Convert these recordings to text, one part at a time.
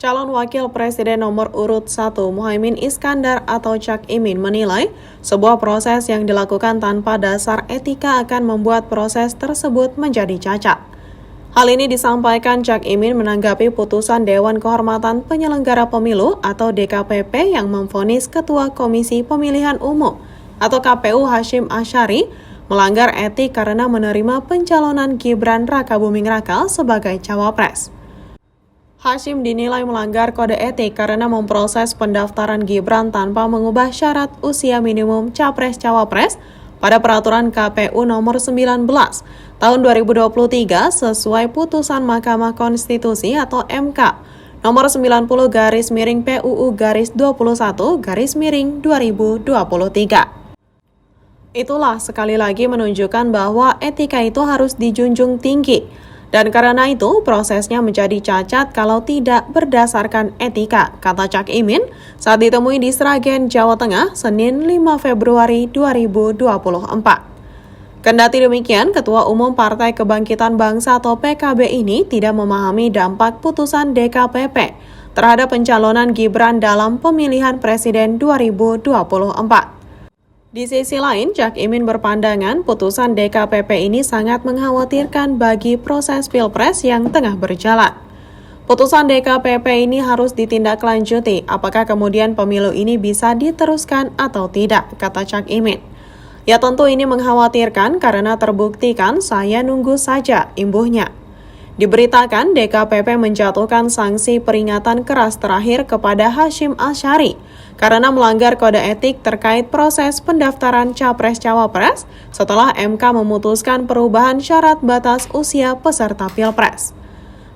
Calon Wakil Presiden nomor urut 1 Muhaimin Iskandar atau Cak Imin menilai sebuah proses yang dilakukan tanpa dasar etika akan membuat proses tersebut menjadi cacat. Hal ini disampaikan Cak Imin menanggapi putusan Dewan Kehormatan Penyelenggara Pemilu atau DKPP yang memvonis Ketua Komisi Pemilihan Umum atau KPU Hasyim Asyari melanggar etik karena menerima pencalonan Gibran Rakabuming Raka sebagai cawapres. Hasyim dinilai melanggar kode etik karena memproses pendaftaran Gibran tanpa mengubah syarat usia minimum capres-cawapres pada peraturan KPU nomor 19 tahun 2023 sesuai putusan Mahkamah Konstitusi atau MK nomor 90/PUU-21/2023. Itulah sekali lagi menunjukkan bahwa etika itu harus dijunjung tinggi. Dan karena itu, prosesnya menjadi cacat kalau tidak berdasarkan etika, kata Cak Imin saat ditemui di Sragen, Jawa Tengah, Senin 5 Februari 2024. Kendati demikian, Ketua Umum Partai Kebangkitan Bangsa atau PKB ini tidak memahami dampak putusan DKPP terhadap pencalonan Gibran dalam pemilihan Presiden 2024. Di sisi lain, Cak Imin berpandangan putusan DKPP ini sangat mengkhawatirkan bagi proses Pilpres yang tengah berjalan. Putusan DKPP ini harus ditindaklanjuti, apakah kemudian pemilu ini bisa diteruskan atau tidak, kata Cak Imin. Ya tentu ini mengkhawatirkan karena terbuktikan saya nunggu saja, imbuhnya. Diberitakan DKPP menjatuhkan sanksi peringatan keras terakhir kepada Hasyim Asyari karena melanggar kode etik terkait proses pendaftaran Capres-Cawapres setelah MK memutuskan perubahan syarat batas usia peserta Pilpres.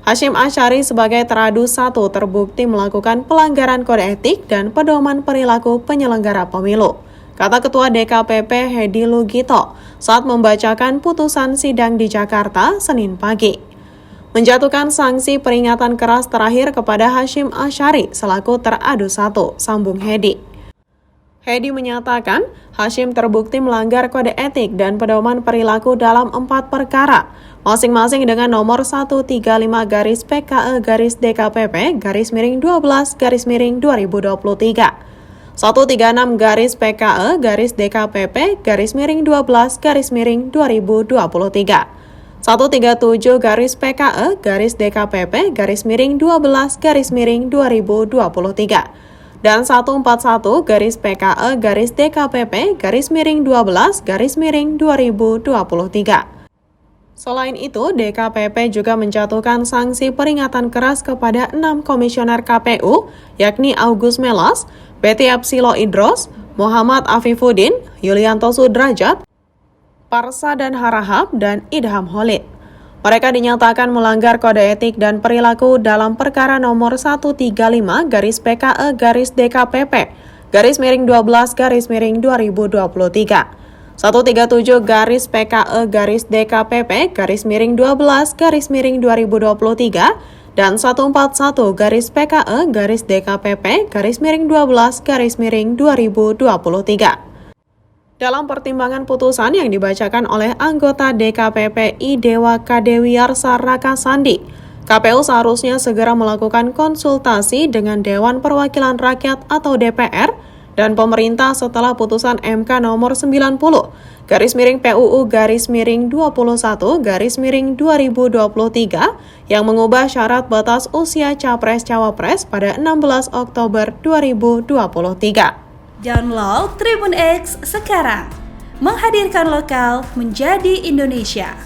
Hasyim Asyari sebagai teradu 1 terbukti melakukan pelanggaran kode etik dan pedoman perilaku penyelenggara pemilu, kata Ketua DKPP Hedi Lugito saat membacakan putusan sidang di Jakarta Senin pagi. Menjatuhkan sanksi peringatan keras terakhir kepada Hasyim Asyari selaku teradu 1, sambung Hedi. Hedi menyatakan Hasyim terbukti melanggar kode etik dan pedoman perilaku dalam 4 perkara, masing-masing dengan nomor 135-PKE-DKPP-12-2023, 136-PKE-DKPP-12-2023, 137-PKE-DKPP-12-2023 dan 141-PKE-DKPP-12-2023. Selain itu, DKPP juga menjatuhkan sanksi peringatan keras kepada 6 komisioner KPU, yakni Agus Melas, Betty Epsilo Idros, Muhammad Afifuddin, Yulianto Sudrajat, Parsadan Harahap, dan Idham Holid. Mereka dinyatakan melanggar kode etik dan perilaku dalam perkara nomor 135-PKE-DKPP-12-2023, 137-PKE-DKPP-12-2023, dan 141-PKE-DKPP-12-2023. Dalam pertimbangan putusan yang dibacakan oleh anggota DKPP Idewa Kadewiyarsa Rakasandi, KPU seharusnya segera melakukan konsultasi dengan Dewan Perwakilan Rakyat atau DPR dan pemerintah setelah putusan MK nomor 90/PUU-21/2023 yang mengubah syarat batas usia Capres-Cawapres pada 16 Oktober 2023. Download Tribun X sekarang, menghadirkan lokal menjadi Indonesia.